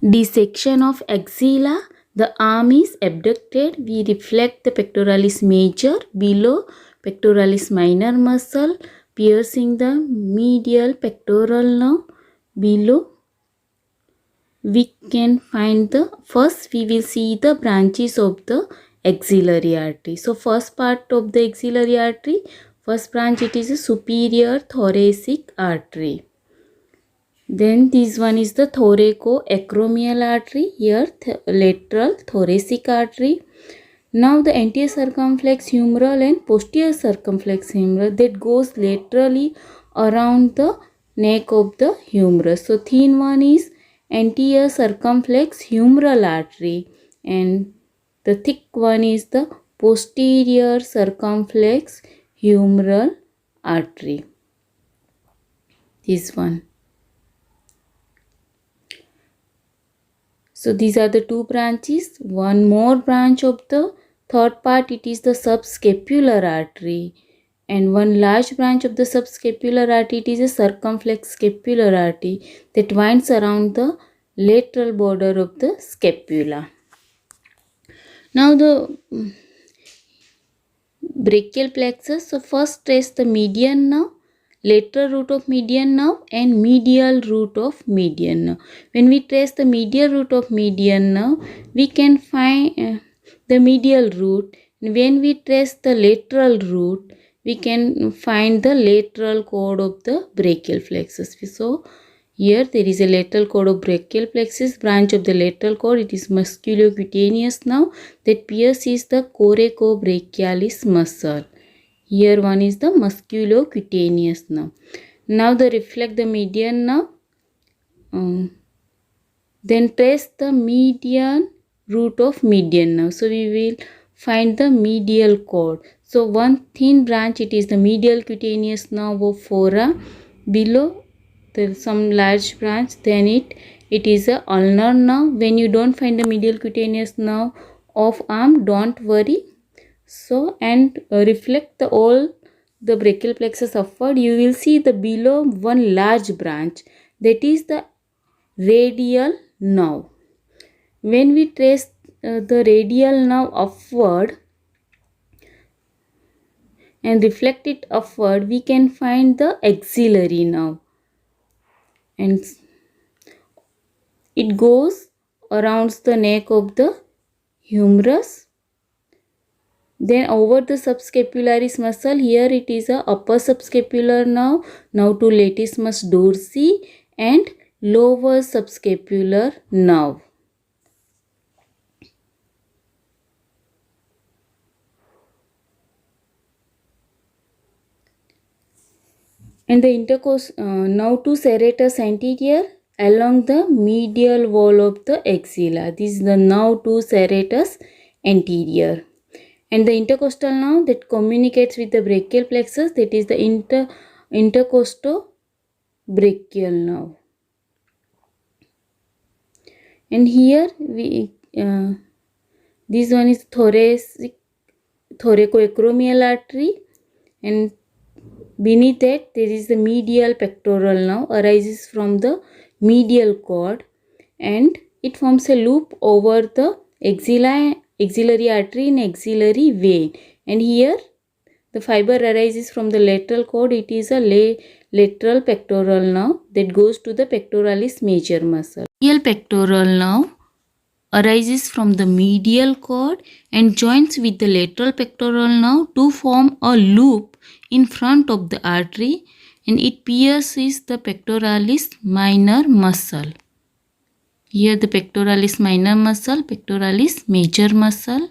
Dissection of axilla. The arm is abducted. We reflect the pectoralis major below pectoralis minor muscle, piercing the medial pectoral nerve below. We can find the first, we will see the branches of the axillary artery. So first part of the axillary artery, first branch, it is a superior thoracic artery. Then this one is the thoracoacromial artery. Here lateral thoracic artery. Now the anterior circumflex humeral and posterior circumflex humeral, that goes laterally around the neck of the humerus. So thin one is anterior circumflex humeral artery and the thick one is the posterior circumflex humeral artery. This one. So these are the two branches. One more branch of the third part, it is the subscapular artery. And one large branch of the subscapular artery, it is a circumflex scapular artery that winds around the lateral border of the scapula. Now the brachial plexus. So first trace the median nerve, lateral root of median nerve and medial root of median nerve. When we trace the medial root of median nerve, we can find the medial root. When we trace the lateral root, we can find the lateral cord of the brachial plexus. So here there is a lateral cord of brachial plexus, branch of the lateral cord. It is musculocutaneous nerve that pierces the coracobrachialis muscle. Here one is the musculocutaneous nerve. Now the reflect the median nerve. Then trace the median root of median nerve. So we will find the medial cord. So one thin branch, it is the medial cutaneous nerve of fora. Below there is some large branch, then it is a ulnar nerve. When you don't find the medial cutaneous nerve of arm, don't worry. So and reflect the all the brachial plexus upward, you will see the below one large branch, that is the radial nerve. When we trace the radial nerve upward and reflect it upward, we can find the axillary nerve, and it goes around the neck of the humerus. Then over the subscapularis muscle, here it is a upper subscapular nerve, now to latissimus dorsi, and lower subscapular nerve. And the intercostal now to serratus anterior along the medial wall of the axilla. This is the nerve to serratus anterior. And the intercostal nerve that communicates with the brachial plexus, that is the intercostobrachial nerve. And here we this one is thoracoacromial artery, and beneath that there is the medial pectoral nerve, arises from the medial cord, and it forms a loop over the axillary artery and axillary vein. And here the fiber arises from the lateral cord. It is a lateral pectoral nerve that goes to the pectoralis major muscle. Medial pectoral nerve arises from the medial cord and joins with the lateral pectoral nerve to form a loop in front of the artery, and it pierces the pectoralis minor muscle. Here the pectoralis minor muscle, pectoralis major muscle.